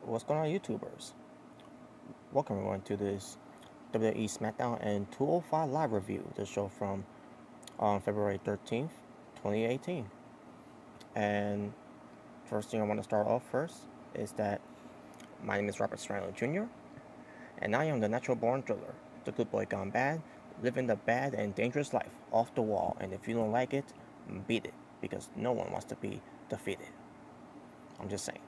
What's going on, YouTubers? Welcome everyone to this WWE SmackDown and 205 live review, the show from February 13th, 2018. And first thing I want to start off first is that my name is Robert Serrano Jr., and I am the natural born driller, the good boy gone bad, living the bad and dangerous life off the wall, and if you don't like it, beat it, because no one wants to be defeated. I'm just saying.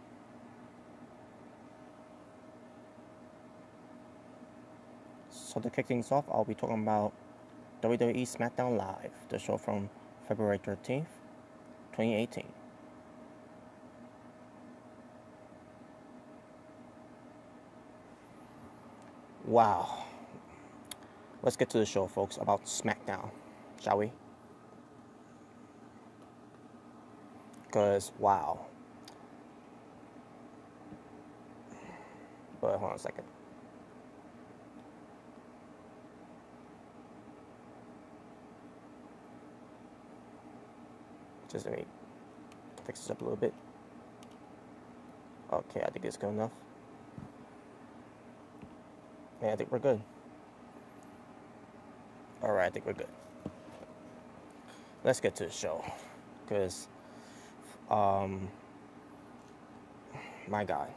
So to kick things off, I'll be talking about WWE SmackDown Live, the show from February 13th, 2018. Wow. Let's get to the show, folks, about SmackDown, shall we? Because, wow. But hold on a second. Just let me fix this up a little bit. Okay, I think it's good enough. Yeah, I think we're good. Alright, I think we're good. Let's get to the show. Because, my God.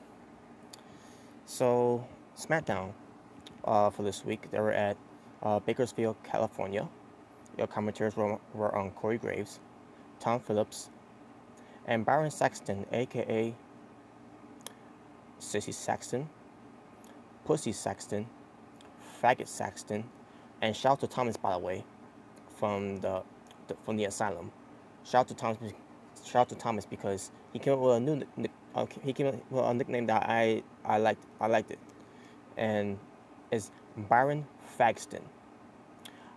So, SmackDown, for this week, they were at Bakersfield, California. Your commentators were on Corey Graves, Tom Phillips, and Byron Saxton, aka Sissy Saxton, Pussy Saxton, Faggot Saxton, and shout out to Thomas, by the way, from the asylum. Shout out to Thomas because he came up with a new nickname that I liked it, and it's Byron Fagston.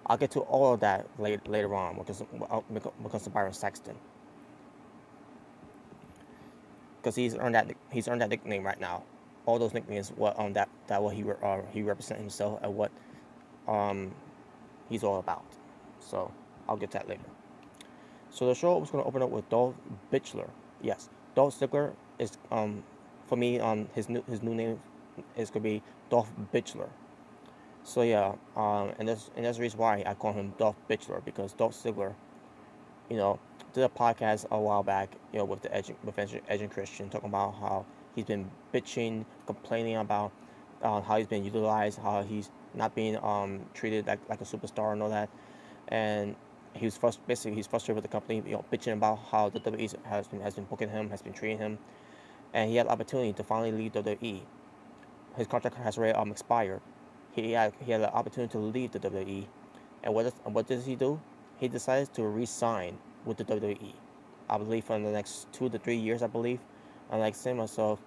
I'll get to all of that later on because of Byron Saxton, because he's earned that nickname right now. All those nicknames, what he represents himself and what he's all about. So I'll get to that later. So the show was going to open up with Dolph Ziggler. Yes, Dolph Ziggler is for me his new name is going to be Dolph Ziggler. So yeah, and that's the reason why I call him Dolph Ziggler, because Dolph Ziggler, did a podcast a while back, with Edge and Christian, talking about how he's been bitching, complaining about how he's been utilized, how he's not being treated like a superstar and all that, and he's frustrated with the company, bitching about how the WWE has been booking him, has been treating him, and he had the opportunity to finally leave WWE. His contract has already expired. He had the opportunity to leave the WWE, and what does he do? He decides to re-sign with the WWE. I believe for the next 2 to 3 years, I believe. And like saying to myself,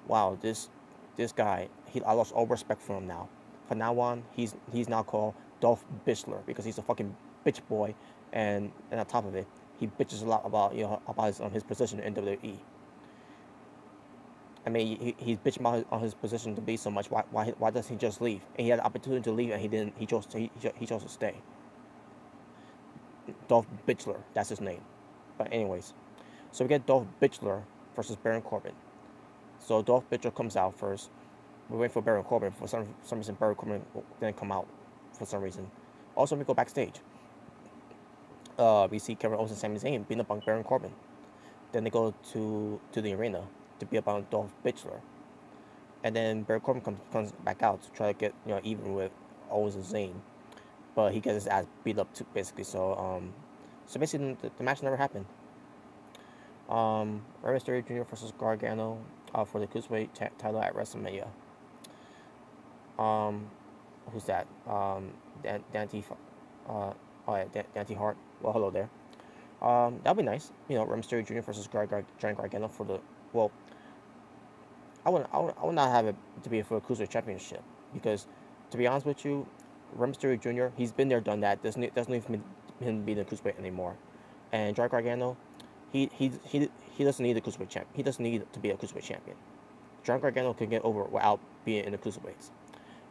wow, this guy, I lost all respect for him now. From now on, he's now called Dolph Ziggler because he's a fucking bitch boy, and on top of it, he bitches a lot about his position in WWE. I mean, he's bitching about his position to be so much. Why doesn't he just leave? And he had the opportunity to leave, and he didn't. He chose to stay. Dolph Ziggler, that's his name. But anyways, so we get Dolph Ziggler versus Baron Corbin. So Dolph Ziggler comes out first. We wait for Baron Corbin. For some reason, Baron Corbin didn't come out for some reason. Also, we go backstage. We see Kevin Owens and Sami Zayn beating up on Baron Corbin. Then they go to the arena to beat up on Dolph Ziggler. And then Baron Corbin comes back out to try to get even with Owens and Zayn, but he gets his ass beat up too, basically. So basically the match never happened. Rey Mysterio Jr. versus Gargano for the Cruiserweight title at WrestleMania. Who's that? Dante Hart. Well, hello there. That'll be nice. Rey Mysterio Jr. versus Johnny Gargano for the I would not have it to be for a Cruiserweight Championship, because, to be honest with you, Rey Mysterio Jr. he's been there, done that. Doesn't need him be the Cruiserweight anymore. And Johnny Gargano, he doesn't need the Cruiserweight champ. He doesn't need to be a Cruiserweight champion. Johnny Gargano can get over without being in the Cruiserweights.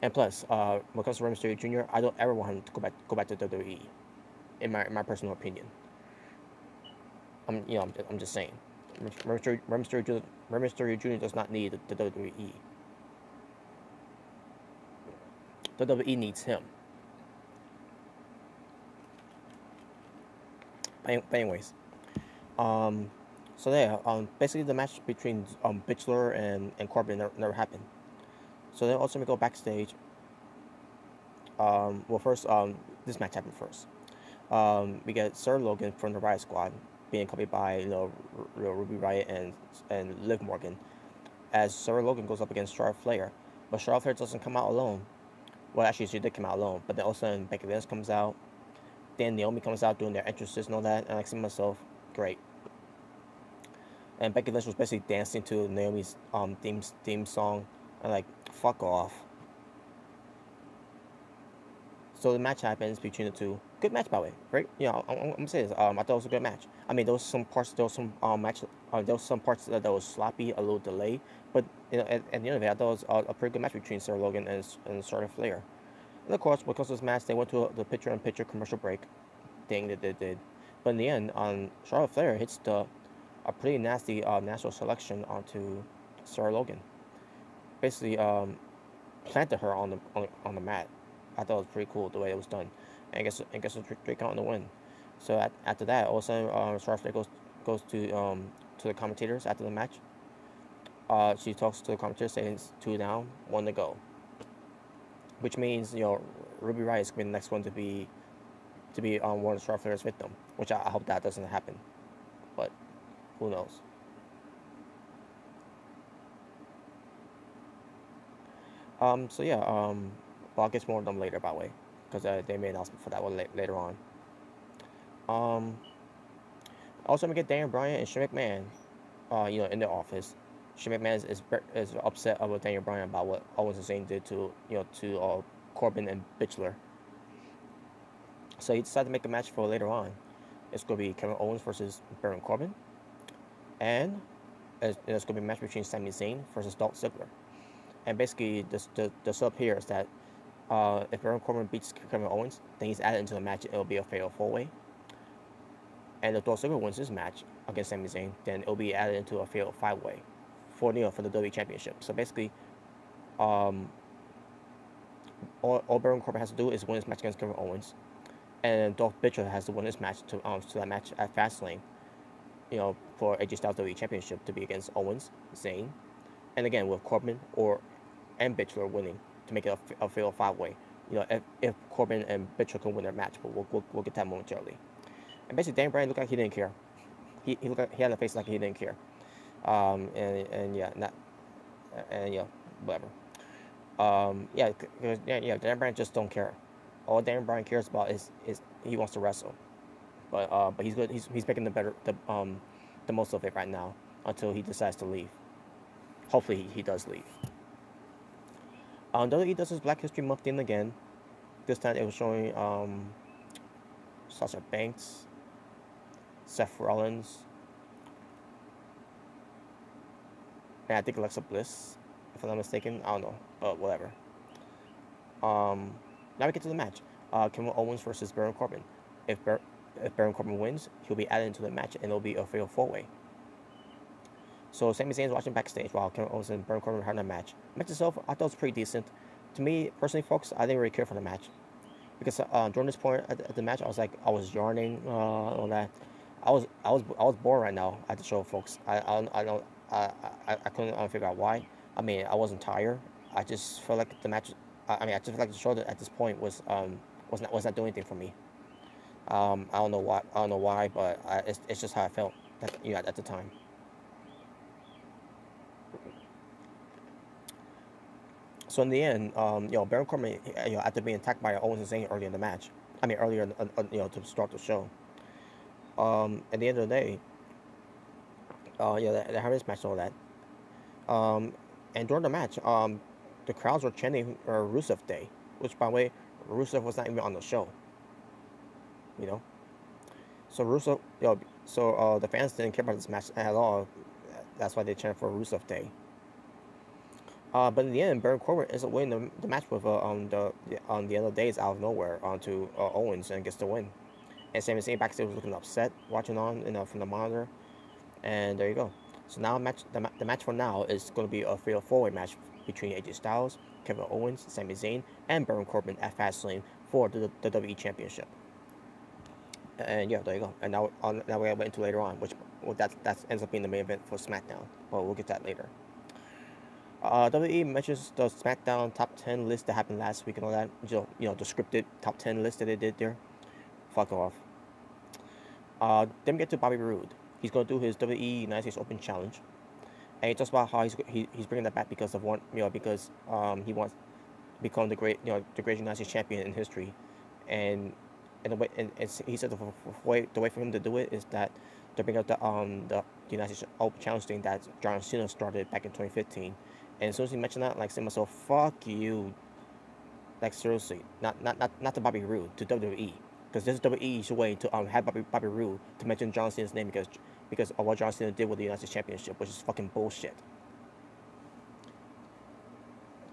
And plus, when it comes to Rey Mysterio Jr., I don't ever want him to go back to WWE. In my personal opinion. I'm just saying. Rey Mysterio Jr. does not need the WWE. The WWE needs him. But anyways, um, so yeah, basically the match between Bitchler and Corbin never happened. So then also we go backstage. Well, first, this match happened first. We get Sir Logan from the Riot Squad being accompanied by Ruby Riot and Liv Morgan, as Sir Logan goes up against Charlotte Flair, but Charlotte Flair doesn't come out alone. Well, actually, she did come out alone, but then all of a sudden Becky Lynch comes out, then Naomi comes out doing their entrances and all that, and I see myself, great. And Becky Lynch was basically dancing to Naomi's theme song, and like, fuck off. So the match happens between the two. Good match, by the way. Right? You know, I'm gonna say this. I thought it was a good match. I mean, there was some parts. There was some there was some parts that was sloppy, a little delayed. But you know, at the end of it, I thought it was a pretty good match between Sarah Logan and Charlotte Flair. And of course, because of this match, they went to the picture-in-picture commercial break thing that they did. But in the end, Charlotte Flair hits a pretty nasty national selection onto Sarah Logan. Basically, planted her on the mat. I thought it was pretty cool the way it was done, and I guess it's 3 count in the win. So after that, all of a sudden, Charlotte Flair goes to the commentators after the match. She talks to the commentators saying it's 2 down, 1 to go, which means Ruby Riott is going to be the next one to be on one of Charlotte Flair's victim, which I hope that doesn't happen, but who knows. So yeah, but I'll get more of them later, by the way, because they made an announcement for that one later on. Um, Also, we get Daniel Bryan and Shane McMahon, in the office. Shane McMahon is upset with Daniel Bryan about what Owens and Zayn did to Corbin and Bitchler. So he decided to make a match for later on. It's going to be Kevin Owens versus Baron Corbin, and it's going to be a match between Sami Zayn versus Dolph Ziggler. And basically, the sub here is that if Baron Corbin beats Kevin Owens, then he's added into the match. It'll be a fatal 4-way. And if Dolph Ziggler wins this match against Sami Zayn, then it'll be added into a fatal 5-way for the WWE Championship. So basically, all Baron Corbin has to do is win this match against Kevin Owens, and Dolph Ziggler has to win this match to that match at Fastlane, for AJ Styles WWE Championship to be against Owens, Zayn, and again with Corbin and Bitchler winning to make it a fatal 5-way. If Corbin and Bitchler can win their match, but we'll get that momentarily. And basically, Dan Bryan looked like he didn't care. He had a face like he didn't care. And yeah, whatever. Dan Bryan just don't care. All Dan Bryan cares about is he wants to wrestle. But he's good. He's making the most of it right now until he decides to leave. Hopefully he does leave. WWE does his Black History Month thing again. This time it was showing Sasha Banks, Seth Rollins, and I think Alexa Bliss, if I'm not mistaken. I don't know, but whatever. Now we get to the match. Kevin Owens versus Baron Corbin. If Baron Corbin wins, he'll be added into the match, and it'll be a fatal 4-way. So Sami Zayn is watching backstage while Kevin Owens and Baron Corbin are having a match. The match itself, I thought was pretty decent. To me, personally, folks, I didn't really care for the match. Because during this point at the match, I was yarning, all that. I was bored right now at the show, folks. I couldn't figure out why. I mean, I wasn't tired. I just felt like the match. I just felt like the show at this point was not doing anything for me. I don't know why. I don't know why, but it's just how I felt at the time. So in the end, Baron Corbin, after being attacked by Owens and Zayn earlier in the match, earlier, to start the show. At the end of the day, they're having this match and all that. And during the match, the crowds were chanting Rusev Day, which, by the way, Rusev was not even on the show. So Rusev, the fans didn't care about this match at all. That's why they chanted for Rusev Day. But in the end, Baron Corbin ends up winning the match with on the end of the days out of nowhere onto Owens and gets the win. And Sami Zayn backstage was looking upset, watching on from the monitor. And there you go. So now the match for now is going to be a fatal four-way match between AJ Styles, Kevin Owens, Sami Zayn, and Baron Corbin at Fastlane for the WWE Championship. And yeah, there you go. And now now we're going to get into later on, which that ends up being the main event for SmackDown. But we'll get to that later. WWE mentions the SmackDown top 10 list that happened last week and all that. The scripted top 10 list that they did there. Fuck off. Then we get to Bobby Roode. He's going to do his WWE United States Open Challenge. And he talks about how he's bringing that back because of because he wants to become the greatest United States champion in history. And the way and he said the way for him to do it is that to bring up the United States Open Challenge thing that John Cena started back in 2015. And as soon as he mentioned that, like, saying myself, fuck you. Like, seriously, not to Bobby Roode, to WWE, because this is WWE's way to have Bobby Roode to mention John Cena's name because of what John Cena did with the United States Championship, which is fucking bullshit.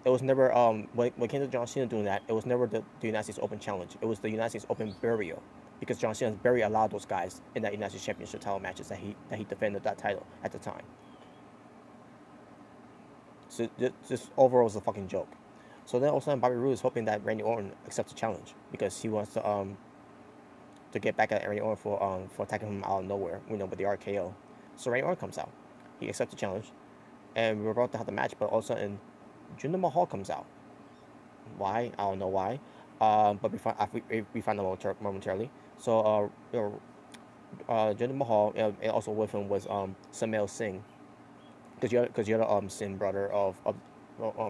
It was never when it came to John Cena doing that, it was never the United States Open Challenge. It was the United States Open burial, because John Cena buried a lot of those guys in that United States Championship title matches that he defended that title at the time. So this overall was a fucking joke. So then all of a sudden Bobby Roode is hoping that Randy Orton accepts the challenge because he wants to get back at Randy Orton for attacking him out of nowhere, with the RKO. So Randy Orton comes out. He accepts the challenge, and we were about to have the match, but all of a sudden Jinder Mahal comes out. Why? I don't know why. But we find out momentarily. So Jinder Mahal, and also with him was Samel Singh, because you're the Sin brother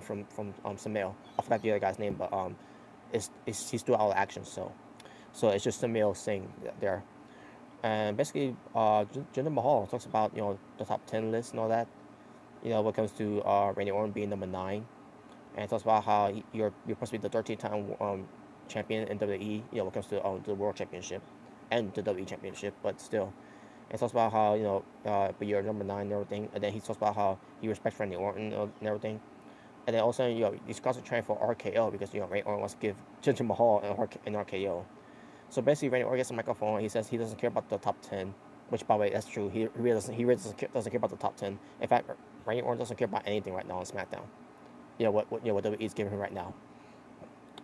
from Samel. I forgot the other guy's name, but he's still out of action, so it's just Samel Singh there. And basically, Jinder Mahal talks about the top 10 list and all that. When it comes to Randy Orton being number 9, and talks about how you're supposed to be the 13th-time champion in WWE. When it comes to the World Championship and the WWE Championship, but still. And talks about how but you're number 9 and everything. And then he talks about how he respects Randy Orton and everything. And then also he's concentrating for RKO because Randy Orton wants to give Jinder Mahal an RKO. So basically, Randy Orton gets a microphone. He says he doesn't care about the top 10, which, by the way, that's true. He really doesn't care about the top 10. In fact, Randy Orton doesn't care about anything right now on SmackDown. What WWE is giving him right now.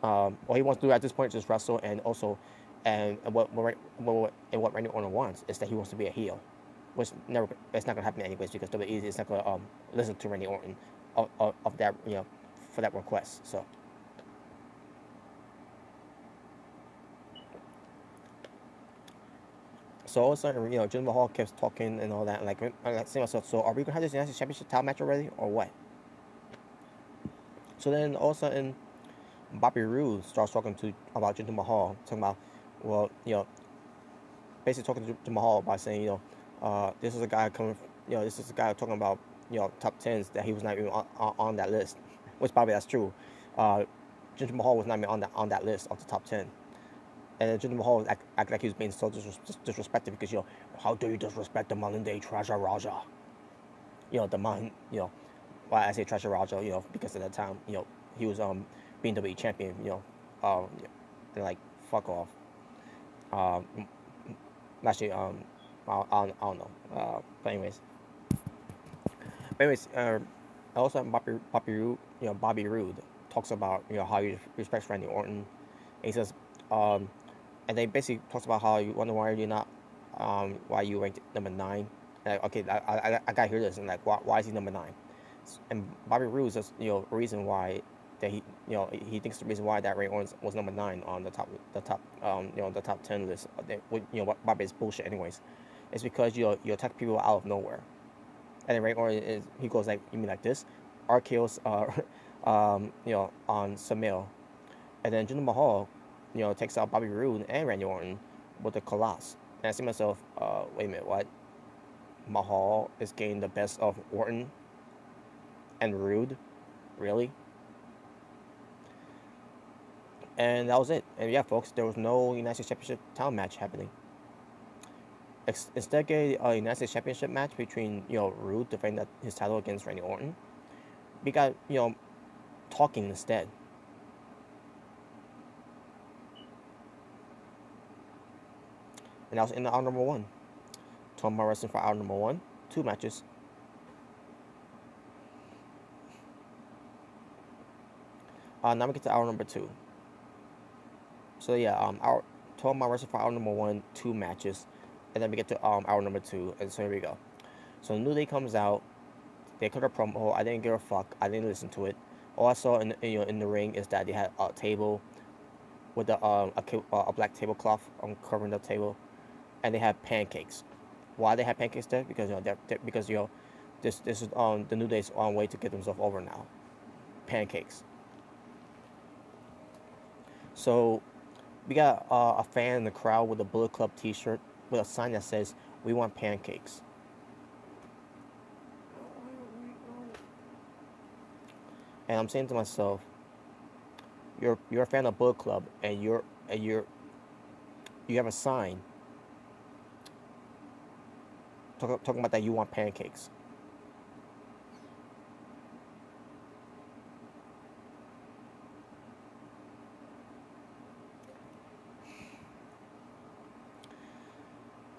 All he wants to do at this point is just wrestle, and also, and what Randy Orton wants is that he wants to be a heel, which it's not gonna happen anyways because WWE is not gonna listen to Randy Orton of that for that request. So all of a sudden, Jinder Mahal keeps talking and all that, like saying myself, so are we gonna have this United States Championship title match already, or what? So then all of a sudden, Bobby Roode starts talking about Jinder Mahal, talking about, well, basically talking to Mahal by saying, this is a guy this is a guy talking about, top 10s that he was not even on that list, which probably that's true. Jinder Mahal was not even on that list of the top 10. And Jinder Mahal act like he was being so disrespected because, how do you disrespect the modern day Treasure Raja? The man, why I say Treasure Raja, because at that time, he was being WWE champion, and like, fuck off. Actually, I don't know. But anyways, also Bobby Roode talks about how he respects Randy Orton. And he says, and they basically talks about how you wonder why you're not, why you ranked number 9. Like, okay, I gotta hear this, and like, why is he number 9? And Bobby Roode says, reason why that he thinks the reason why that Randy Orton was number 9 on the top the top 10 list, what Bobby is bullshit anyways. It's because you attack people out of nowhere, and then Randy Orton he goes like, you mean like this, RKO's on Samil, and then Jinder Mahal takes out Bobby Roode and Randy Orton with the Colossus. And I see myself, wait a minute, what? Mahal is getting the best of Orton and Roode? Really? And that was it. And yeah, folks, there was no United States Championship title match happening. Instead, a United States Championship match between Roode defending his title against Randy Orton. We got talking instead. And that was in the hour number 1. Talking about wrestling for hour number 1. 2 matches. Now we get to hour number 2. So yeah, our 12-man wrestling for hour number 1, 2 matches, and then we get to hour number 2, and so here we go. So New Day comes out, they cut a promo. I didn't give a fuck. I didn't listen to it. All I saw in the ring is that they had a table with a black tablecloth covering the table, and they had pancakes. Why they had pancakes there? Because because this is the New Day's on way to get themselves over now. Pancakes. So we got a fan in the crowd with a Bullet Club T-shirt with a sign that says, "We want pancakes." And I'm saying to myself, you're a fan of Bullet Club, and you have a sign talking about that you want pancakes.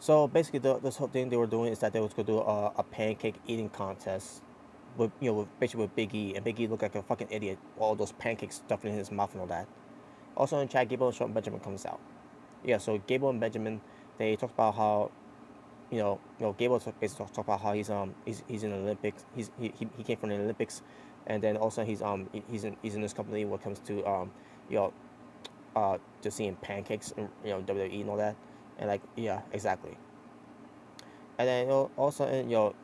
So basically, this whole thing they were doing is that they was gonna do a pancake eating contest with basically with Big E, and Big E looked like a fucking idiot, all those pancakes stuffed in his mouth and all that. Also in chat, Gable and Shelton Benjamin comes out. Yeah, so Gable and Benjamin, they talked about how Gable basically talked about how he's in the Olympics. He came from the Olympics, and then also he's in this company when it comes to just seeing pancakes and WWE and all that, and like yeah, exactly. And then also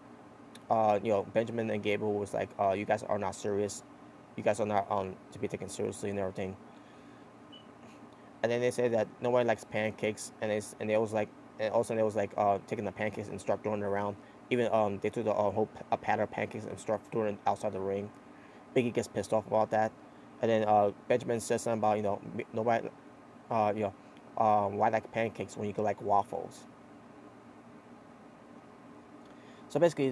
Benjamin and Gable was like, you guys are not serious, you guys are not to be taken seriously and everything. And then they said that nobody likes pancakes, and they was like, and also they was like taking the pancakes and start throwing it around. Even they took the whole pattern of pancakes and start throwing it outside the ring. Biggie gets pissed off about that, and then Benjamin says something about nobody why like pancakes when you could like waffles. So basically,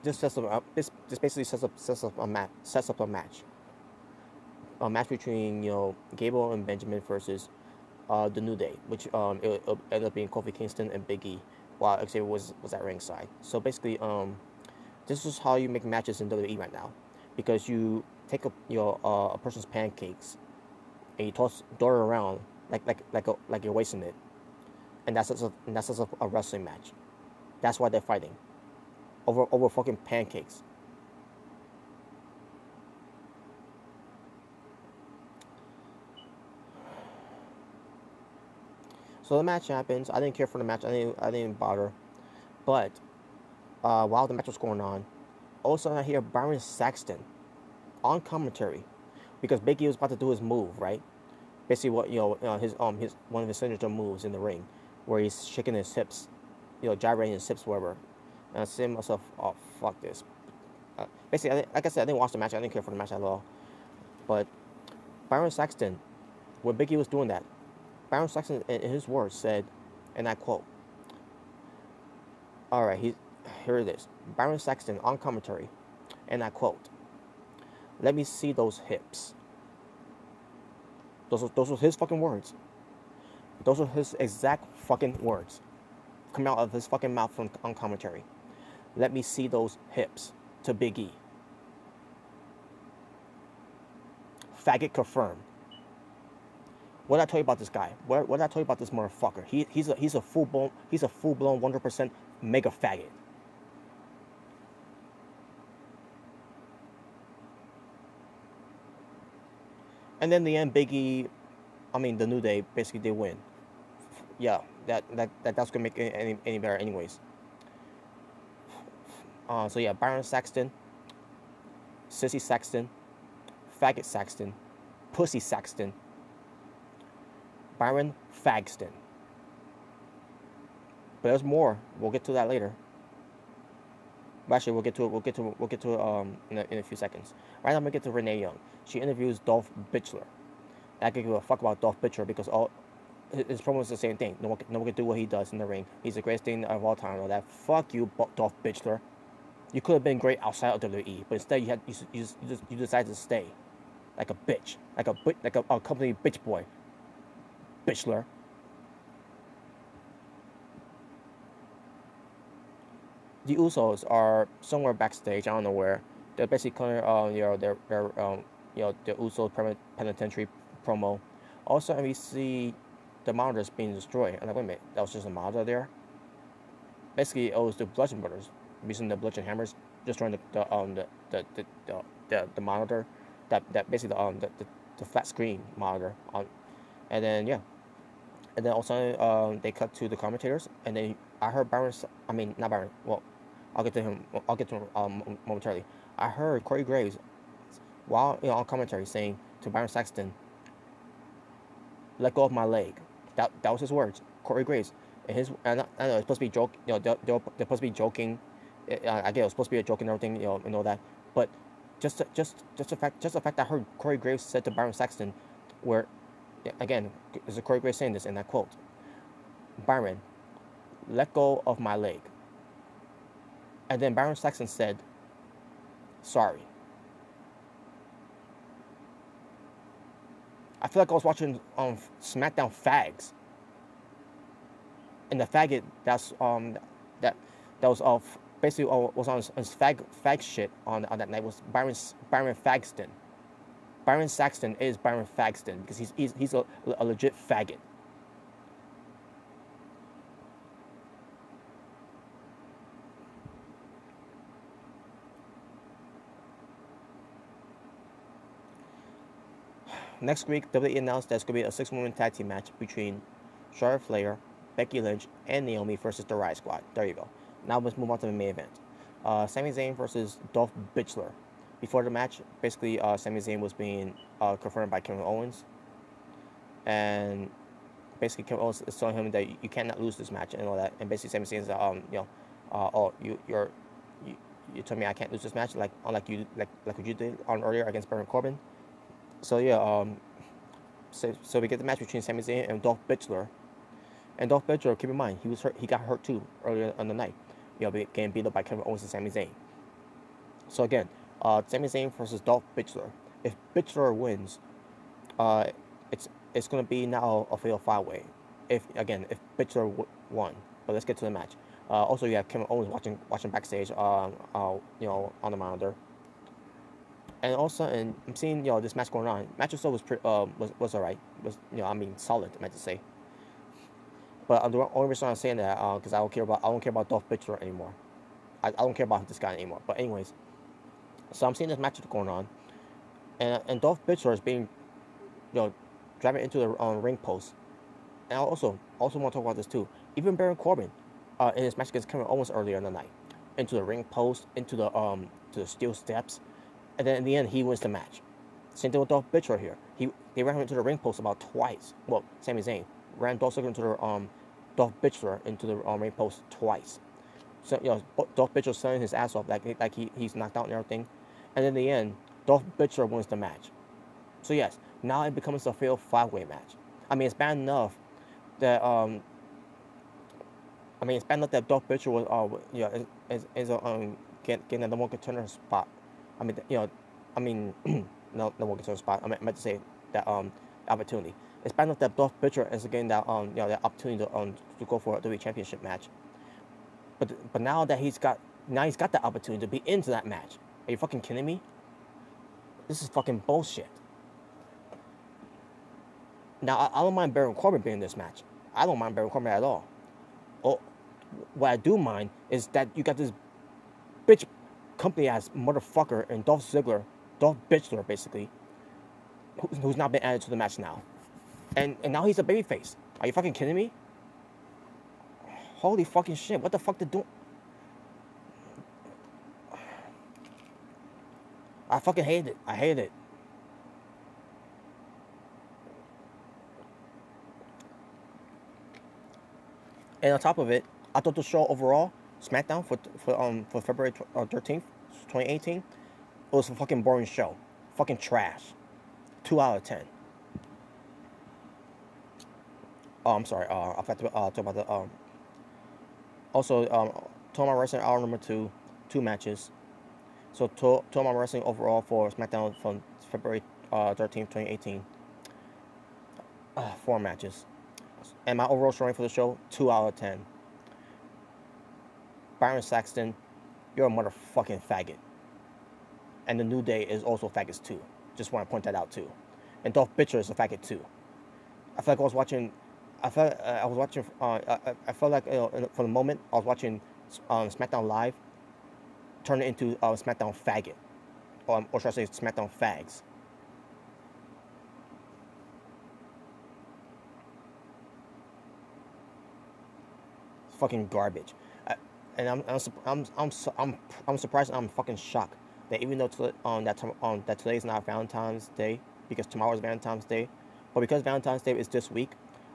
this basically sets up a match. A match between Gable and Benjamin versus the New Day, which it ended up being Kofi Kingston and Big E, while Xavier was at ringside. So basically, this is how you make matches in WWE right now, because you take a person's pancakes and you throw it around like you're wasting it, and that's a wrestling match. That's why they're fighting over fucking pancakes. So the match happens. I didn't care for the match. I didn't bother. But while the match was going on, all of a sudden I hear Byron Saxton on commentary, because Big E was about to do his move, right? Basically, what his one of his signature moves in the ring, where he's shaking his hips, gyrating his hips, wherever. And I say to myself, oh fuck this. Basically, like I said, I didn't watch the match. I didn't care for the match at all. But Byron Saxton, when Big E was doing that, Byron Saxton, in his words, said, and I quote, all right, here it is. Byron Saxton on commentary, and I quote, "Let me see those hips." Those were his fucking words. Those were his exact fucking words coming out of his fucking mouth on commentary. "Let me see those hips" to Big E. Faggot confirmed. What did I tell you about this guy? What did I tell you about this motherfucker? He's a full blown 100% mega faggot. And then in the end, the New Day, basically they win. Yeah, that's gonna make it any better, anyways. So yeah, Byron Saxton, Sissy Saxton, Faggot Saxton, Pussy Saxton, Byron Fagston. But there's more. We'll get to that later. Actually, we'll get to it in a few seconds. Right now, I'm gonna get to Renee Young. She interviews Dolph Ziggler. I could give a fuck about Dolph Ziggler because all his promo is the same thing. No one can do what he does in the ring. He's the greatest thing of all time. All that. Fuck you, Dolph Ziggler. You could have been great outside of WWE, but instead you decided to stay like a bitch, like a company bitch boy. the Usos are somewhere backstage. I don't know where. They're basically cutting, the Usos penitentiary promo. Also, and we see the monitors being destroyed. I'm like, wait a minute, that was just a monitor there. Basically, it was the Bludgeon Brothers using the Bludgeon Hammers destroying the monitor, that basically the flat screen monitor on, and then yeah, and then also they cut to the commentators, and then I heard Baron, I mean not Baron, well, I'll get to him. I'll get to him momentarily. I heard Corey Graves while on commentary saying to Byron Saxton, "Let go of my leg." That was his words. Corey Graves, and his I know it's supposed to be joke. They're supposed to be joking. I get it was supposed to be a joke and everything. And all that. But just the fact that I heard Corey Graves said to Byron Saxton, where again is Corey Graves saying this in that quote, Byron, let go of my leg. And then Byron Saxton said, sorry. I feel like I was watching SmackDown Fags. And the faggot that was basically was on his fag shit on that night was Byron Fagston. Byron Saxton is Byron Fagston because he's a legit faggot. Next week, WWE announced there's going to be a 6-woman tag team match between Charlotte Flair, Becky Lynch, and Naomi versus the Riot Squad. There you go. Now let's move on to the main event. Sami Zayn versus Dolph Ziggler. Before the match, basically, Sami Zayn was being confronted by Kevin Owens, and basically Kevin Owens is telling him that you cannot lose this match and all that. And basically, Sami Zayn's you told me I can't lose this match like what you did on earlier against Baron Corbin. So yeah, so we get the match between Sami Zayn and Dolph Ziggler. And Dolph Ziggler, keep in mind, he was hurt. He got hurt too earlier on the night. Getting beat up by Kevin Owens and Sami Zayn. So again, Sami Zayn versus Dolph Ziggler. If Ziggler wins, it's gonna be now a fatal 5-way. If Ziggler won, but let's get to the match. Also, you have Kevin Owens watching backstage. On the monitor. And also, and I'm seeing this match going on. Match itself was alright. Was solid, I meant to say. But the only reason I'm saying that because I don't care about Dolph Ziggler anymore. I don't care about this guy anymore. But anyways, so I'm seeing this match going on, and Dolph Ziggler is being driving into the ring post. And I also want to talk about this too. Even Baron Corbin, in his match against Kevin Owens earlier in the night, into the ring post, into the steel steps. And then in the end, he wins the match. Same thing with Dolph Ziggler here. They ran him into the ring post about twice. Well, Sami Zayn ran Dolph Ziggler into the Dolph Ziggler into the ring post twice. So Dolph Ziggler selling his ass off like he's knocked out and everything. And in the end, Dolph Ziggler wins the match. So yes, now it becomes a fatal 5-way match. I mean, it's bad enough that Dolph Ziggler was getting the number one contender spot. No one gets on the spot. I meant to say that opportunity. It's bad enough that Dolph Ziggler is getting that that opportunity to go for a WWE Championship match. But now he's got that opportunity to be into that match. Are you fucking kidding me? This is fucking bullshit. Now I don't mind Baron Corbin being in this match. I don't mind Baron Corbin at all. Oh, what I do mind is that you got this bitch company ass motherfucker and Dolph Ziggler, basically, who's not been added to the match now, and now he's a babyface. Are you fucking kidding me? Holy fucking shit! What the fuck did do? I fucking hate it. I hate it. And on top of it, I thought the show overall, SmackDown for February 13th, 2018, it was a fucking boring show. Fucking trash. 2 out of 10. Oh, I'm sorry. I forgot to talk about the also Total Wrestling Hour number 2, 2 matches. So Total Wrestling overall for SmackDown from February 13th, 2018, 4 matches. And my overall scoring for the show, 2 out of 10. Byron Saxton, you're a motherfucking faggot. And the New Day is also faggots too. Just want to point that out too. And Dolph Bitcher is a faggot too. I felt like I was watching. I felt I was watching. I felt like for the moment I was watching SmackDown Live turn it into SmackDown Faggot, or should I say SmackDown Fags. It's fucking garbage. And I'm surprised and I'm fucking shocked that even though that today is not Valentine's Day because tomorrow is Valentine's Day, but because Valentine's Day is this week,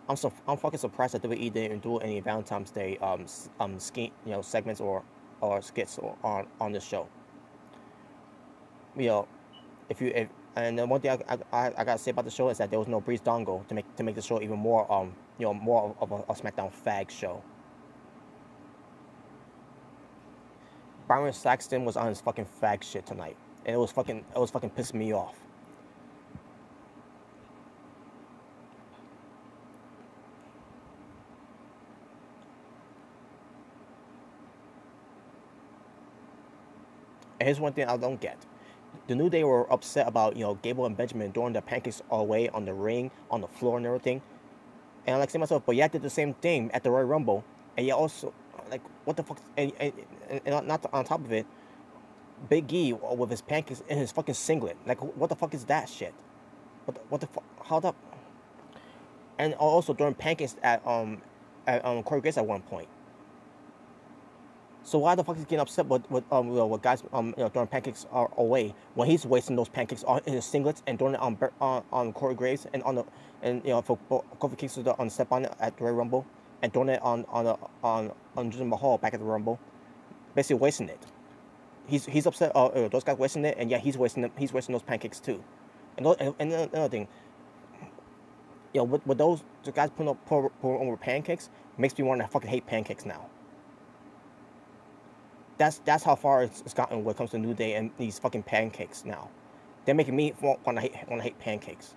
I'm fucking surprised that WWE didn't do any Valentine's Day segments or skits on this show. You know, if and the one thing I gotta say about the show is that there was no Breeze Dongle to make the show even more more of a SmackDown fag show. Byron Saxton was on his fucking fag shit tonight, and it was fucking pissing me off. And here's one thing I don't get: the New Day were upset about Gable and Benjamin throwing their pancakes away on the ring, on the floor, and everything. And I'm like saying to myself, but yeah, I did the same thing at the Royal Rumble, and yeah, also like what the fuck? And not on top of it, Big E with his pancakes in his fucking singlet. Like what the fuck is that shit? What the fuck? How the? And also throwing pancakes at Corey Grace at one point. So why the fuck is he getting upset with guys throwing pancakes away when he's wasting those pancakes in his singlets and throwing it on Corey Graves and for Kofi Kingston on step on it at the Royal Rumble and throwing it on Jinder Mahal back at the Rumble, basically wasting it. He's upset. Those guys wasting it, and yeah, he's wasting those pancakes too. And another thing, with those the guys putting over pancakes makes me want to fucking hate pancakes now. That's how far it's gotten when it comes to New Day and these fucking pancakes now. They're making me want to hate pancakes.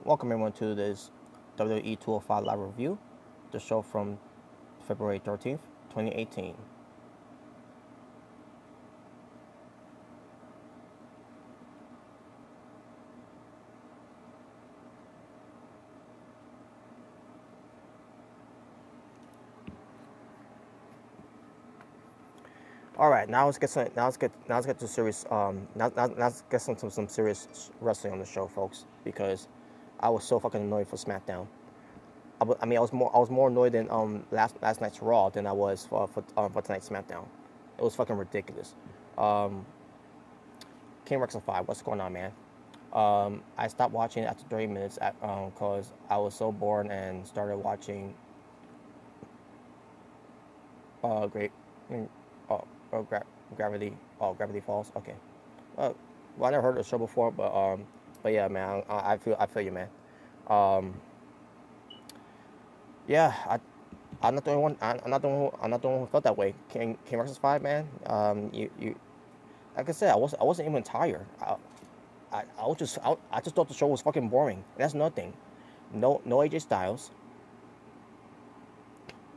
Welcome everyone to this WWE 205 live review, the show from February 13th, 2018. All right, now let's get to serious let's get some serious wrestling on the show, folks, because I was so fucking annoyed for SmackDown. I was more annoyed than last night's Raw than I was for tonight's SmackDown. It was fucking ridiculous. King Rex 5, what's going on, man? I stopped watching after 30 minutes because I was so bored and started watching Gravity Falls. Okay. Well, I never heard of the show before, but yeah, man, I feel you, man. Yeah, I'm not the only one. I'm not the one who felt that way. King vs. 5, man. You like I said, I wasn't even tired. I just thought the show was fucking boring. And that's nothing. No AJ Styles.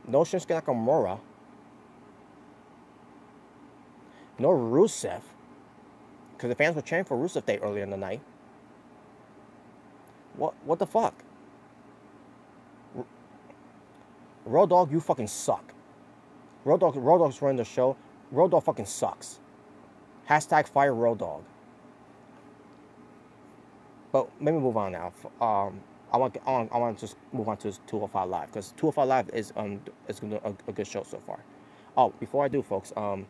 No Shinsuke Nakamura. No Rusev. Because the fans were cheering for Rusev Day earlier in the night. What the fuck? Road Dogg, you fucking suck. Road Dogg's running the show. Road Dogg fucking sucks. Hashtag fire Road Dogg. But let me move on now. I want to just move on to 205 Live because 205 Live is a good show so far. Oh, before I do, folks, I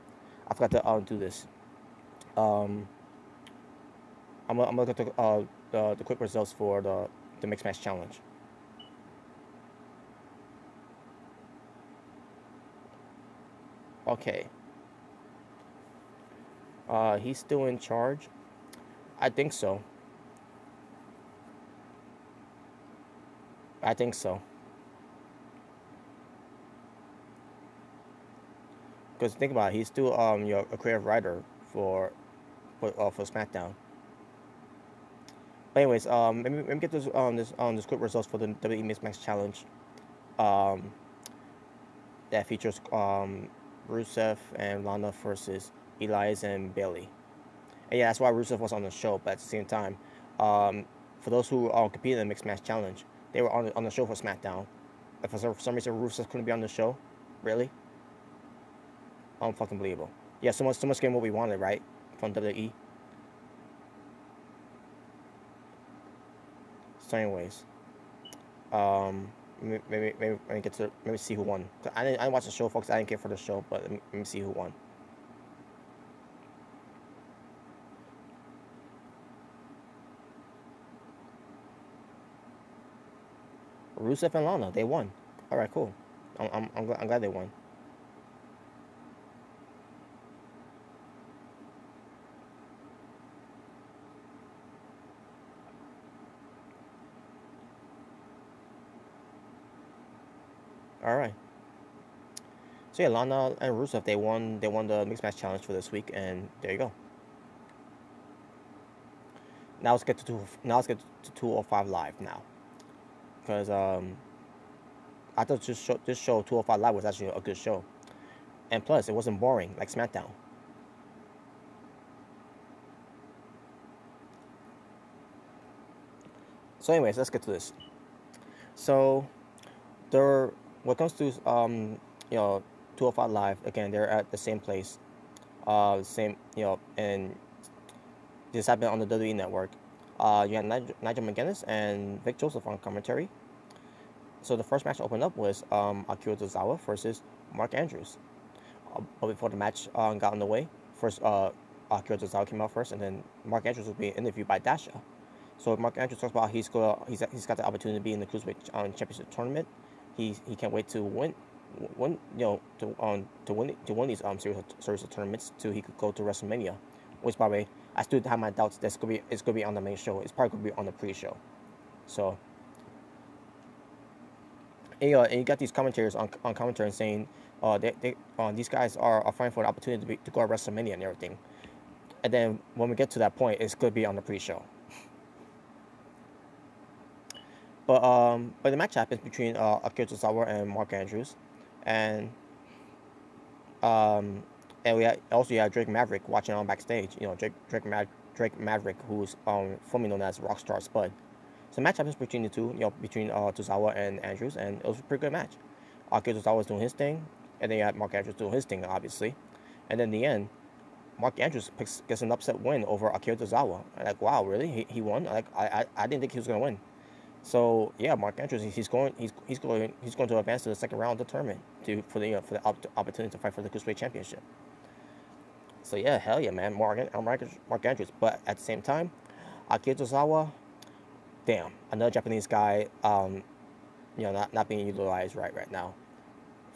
forgot to do this. I'm gonna look at the quick results for the Mixed Match Challenge. Okay. He's still in charge. I think so. I think so. Because think about it, he's still a creative writer for for SmackDown. But anyways, let me get this quick results for the WWE Mixed Match Challenge. Um, that features Rusev and Lana versus Elias and Bailey. And yeah, that's why Rusev was on the show. But at the same time, um, for those who competed in the Mixed Match Challenge, they were on the show for SmackDown. If for some reason Rusev couldn't be on the show, really, unfucking believable. Yeah, so much getting what we wanted, right, from WWE. So anyways, maybe let me get to maybe see who won. I didn't watch the show, folks. I didn't care for the show, but let me see who won. Rusev and Lana, they won. All right, cool. I'm glad they won. All right. So yeah, Lana and Rusev, they won the mixed match challenge for this week, and there you go. Now let's get to 205 live now, because I thought this show 205 live was actually a good show, and plus it wasn't boring like SmackDown. So anyways, let's get to this. So there, when it comes to you know 205 live again, they're at the same place, same and this happened on the WWE network. You had Nigel McGuinness and Vic Joseph on commentary. So the first match opened up was Akira Tozawa versus Mark Andrews. But before the match got underway, first Akira Tozawa came out first, and then Mark Andrews was being interviewed by Dasha. So Mark Andrews talks about he's got the opportunity to be in the Cruiserweight Championship tournament. He can't wait to win to win these series of tournaments till he could go to WrestleMania. Which, by the way, I still have my doubts that it's gonna be on the main show. It's probably gonna be on the pre-show. So and you got these commentators on commentary saying, these guys are fighting for the opportunity to go to WrestleMania and everything. And then when we get to that point, it's going to be on the pre-show. But the match happens between Akira Tozawa and Mark Andrews, and um, you have Drake Maverick watching on backstage. Drake Maverick, who's formerly known as Rockstar Spud. So the match happens between the two, between Tozawa and Andrews, and it was a pretty good match. Akira Tozawa was doing his thing, and then you had Mark Andrews doing his thing, obviously. And then in the end, Mark Andrews gets an upset win over Akira Tozawa. I'm like, wow, really? He won? Like, I didn't think he was gonna win. So yeah, Mark Andrews, he's going to advance to the second round of the tournament for the opportunity to fight for the Cruiserweight Championship. So yeah, hell yeah, man, Mark Andrews. But at the same time, Akira Tozawa, damn, another Japanese guy, not being utilized right now.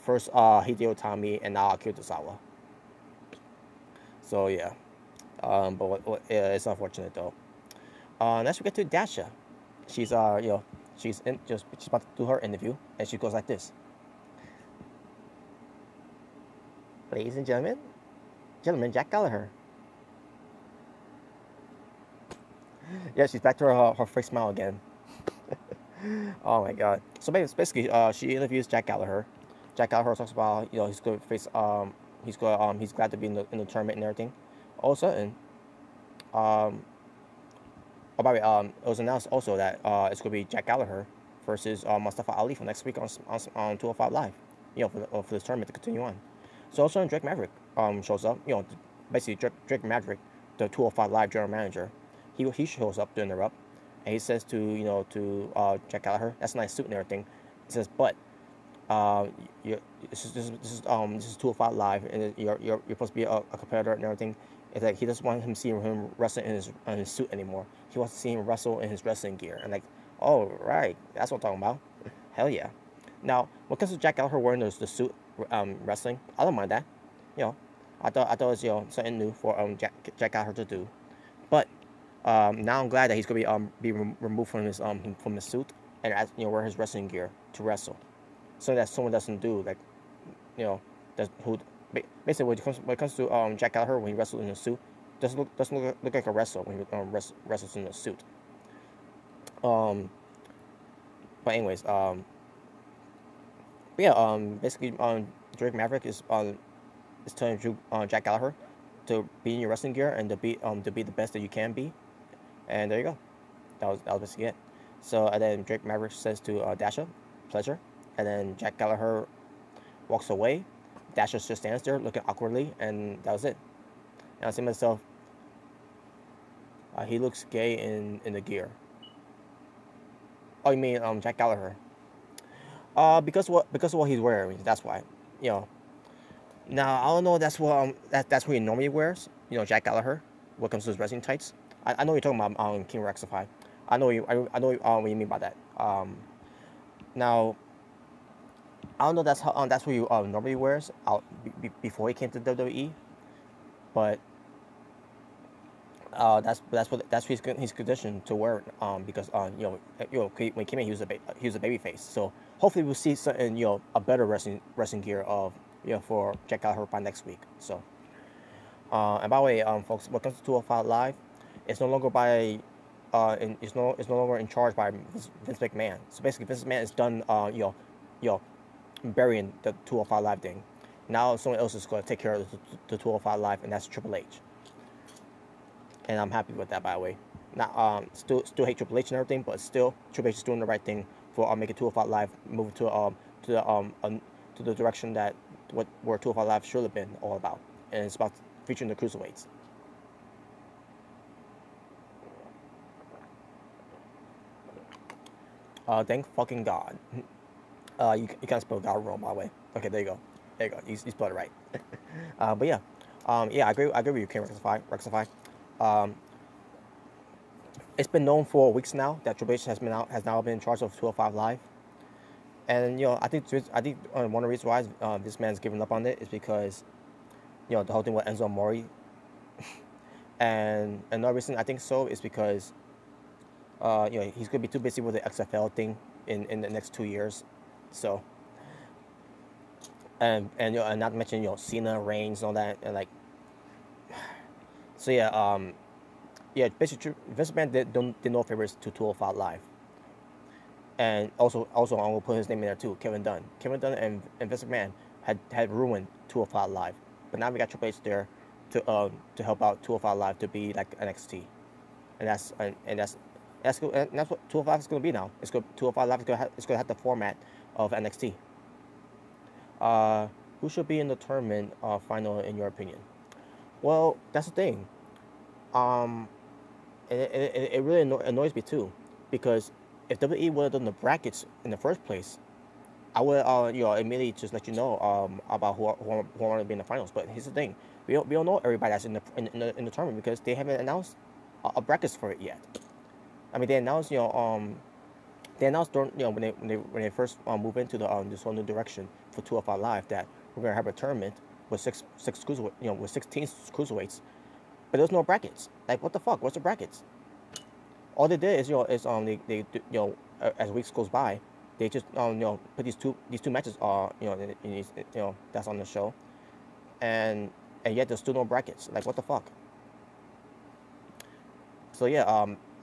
First, Hideo Itami, and now Akira Tozawa. So yeah, yeah, it's unfortunate though. Next we get to Dasha. She's she's about to do her interview, and she goes like this: "Ladies and gentlemen, Jack Gallagher." Yeah, she's back to her fake smile again. Oh my god. So basically, she interviews Jack Gallagher. Jack Gallagher talks about he's going to face he's glad to be in the tournament and everything. All of a sudden, um, oh by the way, it was announced also that it's going to be Jack Gallagher versus Mustafa Ali for next week on 205 Live. For this tournament to continue on. So also Drake Maverick shows up. Basically Drake Maverick, the 205 Live general manager, he shows up to interrupt, and he says to Jack Gallagher, "That's a nice suit and everything." He says, "But this is 205 Live, and you're supposed to be a competitor and everything." It's like he doesn't want seeing him wrestling in his suit anymore. He wants to see him wrestle in his wrestling gear. And like, oh right, that's what I'm talking about. Hell yeah. Now, when it comes to Jack Gallagher wearing the suit wrestling, I don't mind that. You know, I thought it was something new for Jack Gallagher to do. But now I'm glad that he's gonna be removed from his suit. and wear his wrestling gear to wrestle, so that someone doesn't do, like, does who basically when it comes to Jack Gallagher when he wrestles in a suit, doesn't look like a wrestler when he wrestles in a suit. Um, but anyways, but yeah, basically, Drake Maverick is telling Jack Gallagher to be in your wrestling gear and to be the best that you can be, and there you go. That was basically it. So and then Drake Maverick says to Dasha, "Pleasure," and then Jack Gallagher walks away. Dasha just stands there looking awkwardly, and that was it. And I say to myself, he looks gay in the gear. Oh, you mean Jack Gallagher? Because of what he's wearing. That's why. You know. Now I don't know. That's what he normally wears. Jack Gallagher. When it comes to his wrestling tights. I know you're talking about King Rexify. I know what you mean by that. Now I don't know that's what he normally wears out before he came to WWE, but that's he's conditioned to wear, because when he came in he was a baby face. So hopefully we'll see something, a better wrestling gear of for Jack Gallagher by next week. So and by the way, folks, when it comes to 205 Live, it's no longer it's no longer in charge by Vince McMahon. So basically Vince McMahon is done you know burying the 205 Live thing. Now someone else is going to take care of the 205 Live, and that's Triple H. And I'm happy with that, by the way. Not still hate Triple H and everything, but still Triple H is doing the right thing for making 205 Live move to the direction that where 205 Live should have been all about, and it's about featuring the cruiserweights. Thank fucking God. You can't spell God wrong, by the way. Okay, there you go. There you go. You spelled it right. But yeah, yeah, I agree with you, King Rectify. Um, it's been known for weeks now that Triple H has now been in charge of 205 Live, and I think one of the reasons why this man's giving up on it is because the whole thing with Enzo Amore, and another reason I think so is because he's gonna be too busy with the XFL thing in the next 2 years, so and not to mention Cena, Reigns, and all that, and like, so yeah, basically Vince McMahon did no favors to 205 Live, and also I'm gonna put his name in there too, Kevin Dunn. Kevin Dunn and Vince McMahon had ruined 205 Live, but now we got Triple H there to help out 205 Live to be like NXT, and that's what 205 is gonna be now. 205 Live is gonna have the format of NXT. Who should be in the tournament final in your opinion? Well, that's the thing. Um, it really annoys me too, because if WWE would have done the brackets in the first place, I would immediately just let you know about who want to be in the finals. But here's the thing: we don't know everybody that's in the tournament because they haven't announced a brackets for it yet. I mean, they announced when they first move into this whole new direction for 205 Live that we're gonna have a tournament with six cruiserweight, with 16 cruiserweights, but there's no brackets. Like, what the fuck? What's the brackets? All they did is they as weeks goes by, they just put these two matches that's on the show, and yet there's still no brackets. Like, what the fuck? So yeah,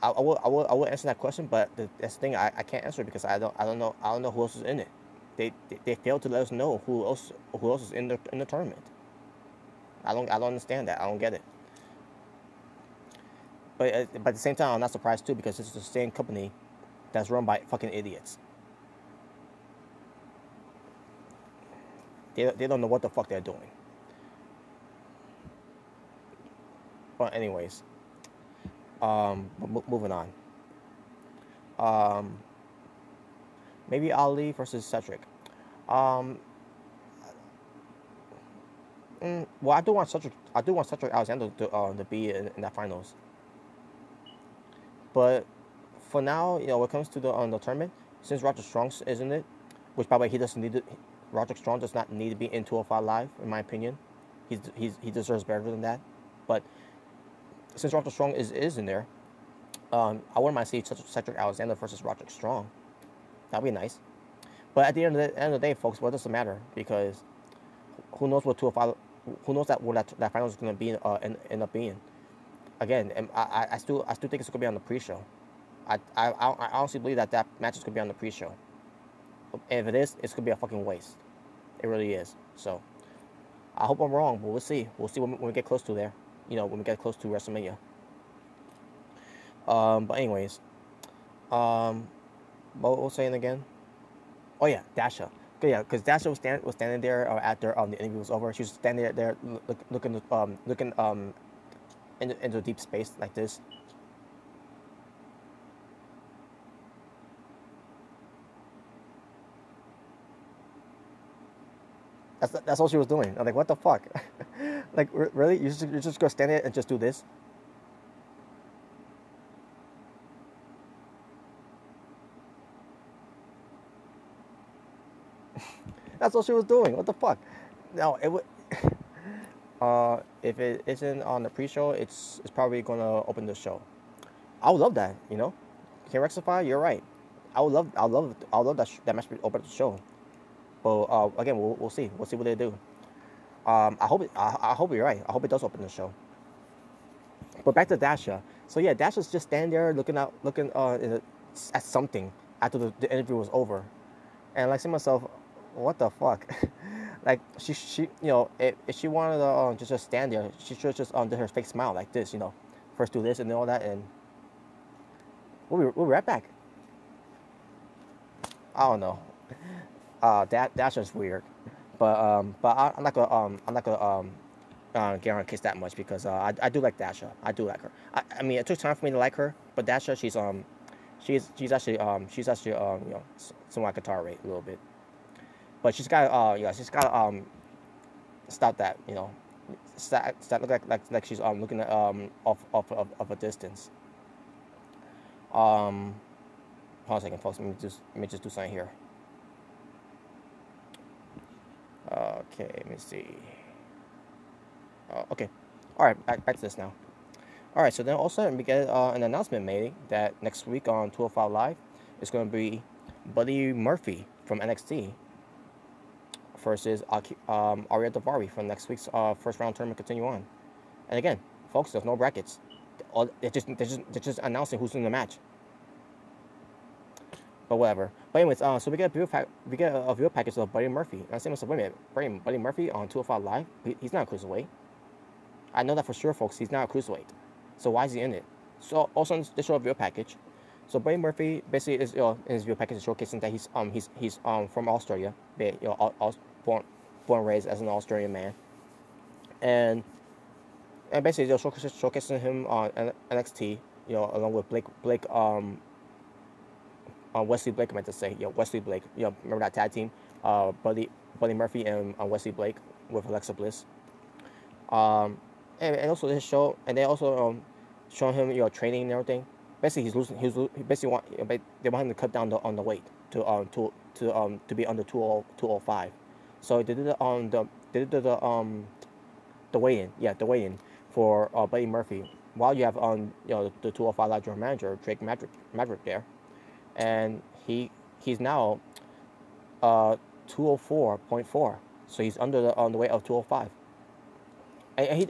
I will answer that question, but that's the thing, I can't answer it because I don't know who else is in it. They failed to let us know who else is in the tournament. I don't understand that. I don't get it. But at the same time, I'm not surprised too because it's the same company that's run by fucking idiots. They don't know what the fuck they're doing. But anyways, moving on. Maybe Ali versus Cedric. Um, well, I do want Cedric Alexander to be in that finals. But for now, when it comes to the tournament, since Roger Strong is in it, which by the way he doesn't need to, Roger Strong does not need to be in 205 Live, in my opinion. He deserves better than that. But since Roger Strong is in there, I wouldn't mind seeing Cedric Alexander versus Roger Strong. That'd be nice. But at the end of the day, folks, what does it matter? Because who knows what 205, who knows that final is going to be end up being. Again, and I still think it's going to be on the pre-show. I honestly believe that match is going to be on the pre-show. And if it is, it's going to be a fucking waste. It really is. So I hope I'm wrong, but we'll see. We'll see when we get close to there. When we get close to WrestleMania. But anyways, what was I saying again? Oh yeah, Dasha. Yeah, because Dasha was standing there after the interview was over. She was standing there looking into deep space like this. That's all she was doing. I'm like, what the fuck? Like, really? You're just gonna stand there and just do this? That's all she was doing. What the fuck? No, it would. If it isn't on the pre-show, it's probably gonna open the show. I would love that. Can Rectify? You're right. I would love that match to open the show. But again, we'll see. We'll see what they do. I hope you're right. I hope it does open the show. But back to Dasha. So yeah, Dasha's just standing there looking at something after the interview was over, and like, say to myself, what the fuck? Like, she if she wanted to just stand there, she should just did her fake smile like this, first do this and all that, and we'll be right back. I don't know. That's just weird, but I'm not gonna get on her case that much, because I do like Dasha. I do like her. I mean, it took time for me to like her, but Dasha, she's actually somewhat guitar rate a little bit. But she's got stop that, stop look like she's looking at off a distance. Hold on a second, folks. Let me just do something here. Okay, let me see. Okay, all right, back to this now. All right, so then also we get an announcement made that next week on 205 Live is going to be Buddy Murphy from NXT versus Ariya Daivari from next week's first round tournament. Continue on, and again, folks, there's no brackets. They're just announcing who's in the match. But whatever. But anyways, so we get a video package of Buddy Murphy. And I say to myself, wait a minute, Buddy Murphy on 205 Live? He's not a cruiserweight. I know that for sure, folks. He's not a cruiserweight. So why is he in it? So also they show a video package. So Buddy Murphy basically is in his video package is showcasing that he's from Australia, born and raised as an Australian man, and basically they're showcasing him on NXT, along with Blake Wesley Blake, I meant to say, Wesley Blake, remember that tag team, Buddy Murphy and Wesley Blake with Alexa Bliss. And also they also showing him training and everything. Basically he basically they want him to cut down on the weight to be under 205. So they did the weigh-in for Buddy Murphy, while you have the 205 Live General Manager Drake Maverick there, and he's now 204.4, so he's under the weight of 205. And he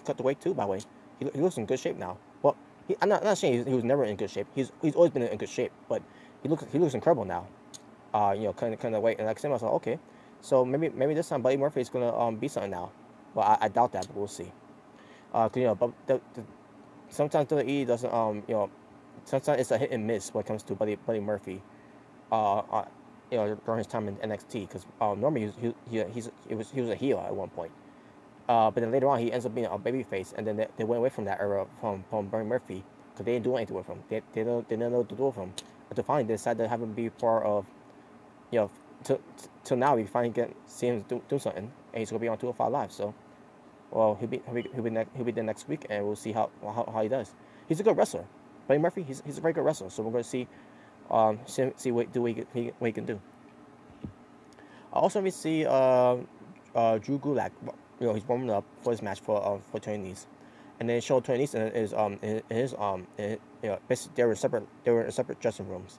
cut the weight too, by the way. He looks in good shape now. Well, I'm not saying he was never in good shape. He's always been in good shape, but he looks incredible now. Kind of weight, and like I said, myself, okay, so maybe this time Buddy Murphy is gonna be something now. Well, I doubt that, but we'll see. But sometimes WWE doesn't sometimes it's a hit and miss when it comes to Buddy Murphy. During his time in NXT, because normally he was a heel at one point. But then later on he ends up being a babyface, and then they went away from that era from Buddy Murphy, because they didn't do anything with him. They didn't know what to do with him. But finally they decided to have him be part of, till now we finally see him do something, and he's gonna be on 205 Live. So, well, he'll be there next week, and we'll see how he does. He's a good wrestler. Buddy Murphy, he's a very good wrestler. So we're gonna see what he can do. Also, we see Drew Gulak. He's warming up for his match for Tony Nese, and then show Tony Nese basically they were in separate dressing rooms,